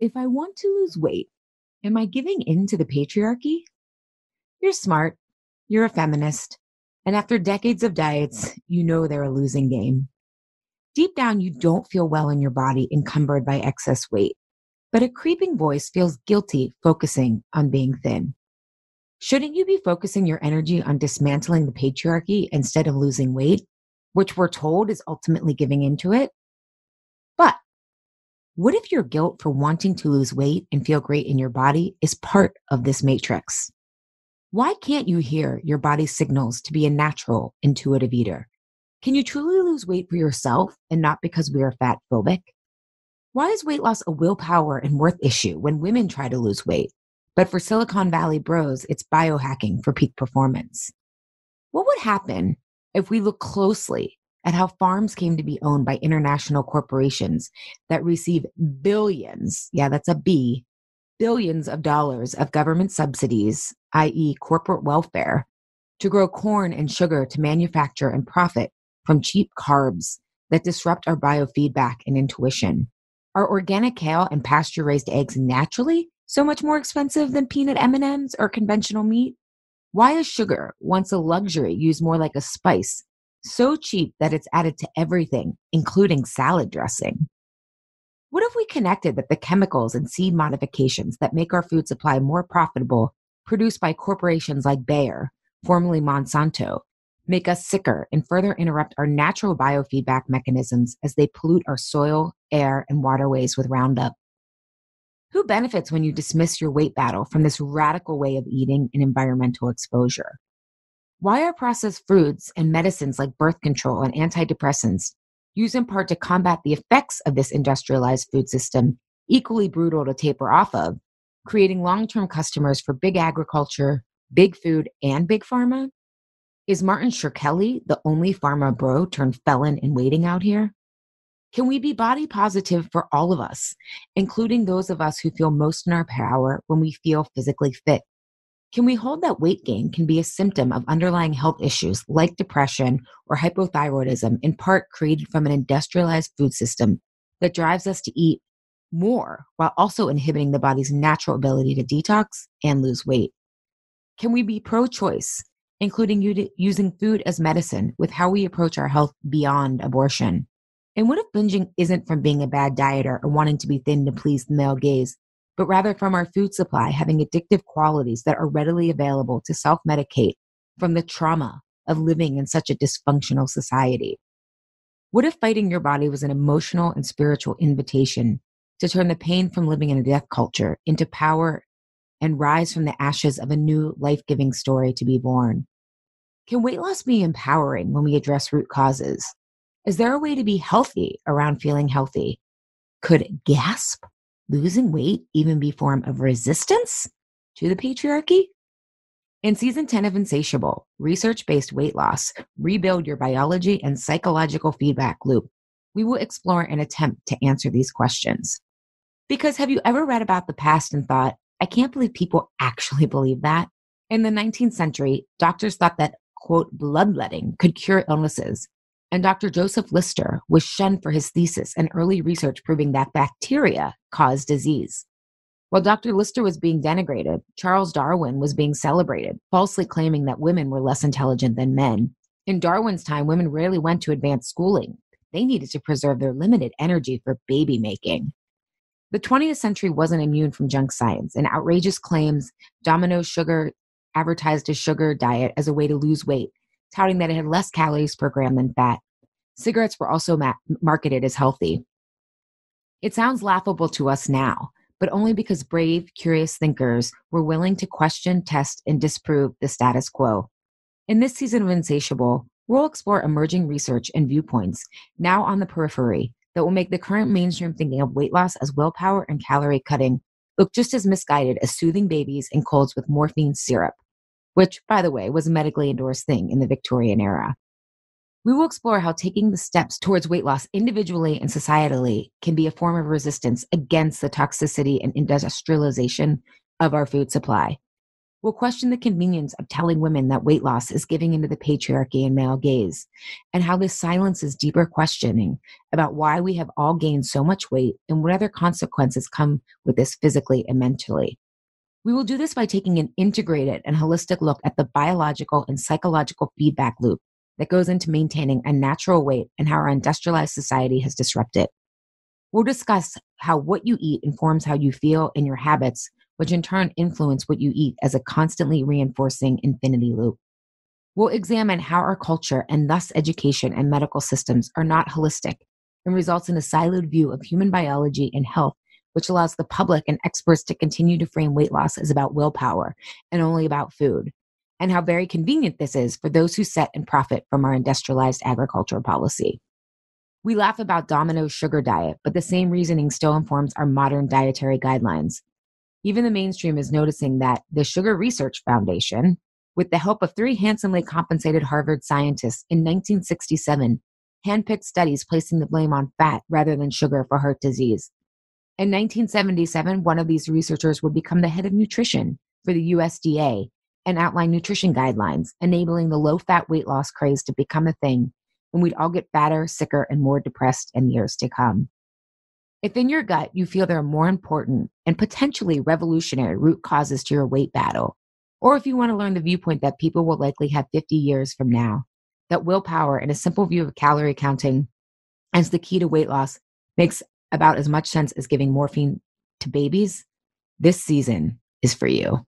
If I want to lose weight, am I giving in to the patriarchy? You're smart, you're a feminist, and after decades of diets, you know they're a losing game. Deep down, you don't feel well in your body encumbered by excess weight, but a creeping voice feels guilty focusing on being thin. Shouldn't you be focusing your energy on dismantling the patriarchy instead of losing weight, which we're told is ultimately giving into it? But what if your guilt for wanting to lose weight and feel great in your body is part of this matrix? Why can't you hear your body's signals to be a natural, intuitive eater? Can you truly lose weight for yourself and not because we are fat phobic? Why is weight loss a willpower and worth issue when women try to lose weight? But for Silicon Valley bros, it's biohacking for peak performance. What would happen if we look closely at how farms came to be owned by international corporations that receive billions, yeah, that's a B, billions of dollars of government subsidies, i.e., corporate welfare, to grow corn and sugar to manufacture and profit from cheap carbs that disrupt our biofeedback and intuition? Are organic kale and pasture-raised eggs naturally so much more expensive than peanut M&Ms or conventional meat? Why is sugar, once a luxury, used more like a spice, so cheap that it's added to everything, including salad dressing? What if we connected that the chemicals and seed modifications that make our food supply more profitable, produced by corporations like Bayer, formerly Monsanto, make us sicker and further interrupt our natural biofeedback mechanisms as they pollute our soil, air, and waterways with Roundup? Who benefits when you dismiss your weight battle from this radical way of eating and environmental exposure? Why are processed foods and medicines like birth control and antidepressants, used in part to combat the effects of this industrialized food system, equally brutal to taper off of, creating long-term customers for big agriculture, big food, and big pharma? Is Martin Shkreli the only pharma bro turned felon in waiting out here? Can we be body positive for all of us, including those of us who feel most in our power when we feel physically fit? Can we hold that weight gain can be a symptom of underlying health issues like depression or hypothyroidism, in part created from an industrialized food system that drives us to eat more while also inhibiting the body's natural ability to detox and lose weight? Can we be pro-choice, including using food as medicine with how we approach our health beyond abortion? And what if binging isn't from being a bad dieter or wanting to be thin to please the male gaze, but rather from our food supply having addictive qualities that are readily available to self-medicate from the trauma of living in such a dysfunctional society? What if fighting your body was an emotional and spiritual invitation to turn the pain from living in a death culture into power and rise from the ashes of a new life-giving story to be born? Can weight loss be empowering when we address root causes? Is there a way to be healthy around feeling healthy? Could losing weight even be a form of resistance to the patriarchy? In season 10 of Insatiable, research-based weight loss, rebuild your biology and psychological feedback loop, we will explore an attempt to answer these questions. Because have you ever read about the past and thought, I can't believe people actually believe that? In the 19th century, doctors thought that, quote, bloodletting could cure illnesses. And Dr. Joseph Lister was shunned for his thesis and early research proving that bacteria cause disease. While Dr. Lister was being denigrated, Charles Darwin was being celebrated, falsely claiming that women were less intelligent than men. In Darwin's time, women rarely went to advanced schooling. They needed to preserve their limited energy for baby making. The 20th century wasn't immune from junk science and outrageous claims. Domino's sugar advertised a sugar diet as a way to lose weight, touting that it had less calories per gram than fat. Cigarettes were also marketed as healthy. It sounds laughable to us now, but only because brave, curious thinkers were willing to question, test, and disprove the status quo. In this season of Insatiable, we'll explore emerging research and viewpoints, now on the periphery, that will make the current mainstream thinking of weight loss as willpower and calorie cutting look just as misguided as soothing babies and colds with morphine syrup, which, by the way, was a medically endorsed thing in the Victorian era. We will explore how taking the steps towards weight loss individually and societally can be a form of resistance against the toxicity and industrialization of our food supply. We'll question the convenience of telling women that weight loss is giving into the patriarchy and male gaze, and how this silences deeper questioning about why we have all gained so much weight and what other consequences come with this physically and mentally. We will do this by taking an integrated and holistic look at the biological and psychological feedback loop that goes into maintaining a natural weight and how our industrialized society has disrupted. We'll discuss how what you eat informs how you feel and your habits, which in turn influence what you eat as a constantly reinforcing infinity loop. We'll examine how our culture and thus education and medical systems are not holistic and results in a siloed view of human biology and health, which allows the public and experts to continue to frame weight loss as about willpower and only about food, and how very convenient this is for those who set and profit from our industrialized agricultural policy. We laugh about Domino's sugar diet, but the same reasoning still informs our modern dietary guidelines. Even the mainstream is noticing that the Sugar Research Foundation, with the help of 3 handsomely compensated Harvard scientists in 1967, handpicked studies placing the blame on fat rather than sugar for heart disease. In 1977, one of these researchers would become the head of nutrition for the USDA and outline nutrition guidelines, enabling the low-fat weight loss craze to become a thing, and we'd all get fatter, sicker, and more depressed in years to come. If in your gut you feel there are more important and potentially revolutionary root causes to your weight battle, or if you want to learn the viewpoint that people will likely have 50 years from now, that willpower and a simple view of calorie counting as the key to weight loss makes about as much sense as giving morphine to babies, this season is for you.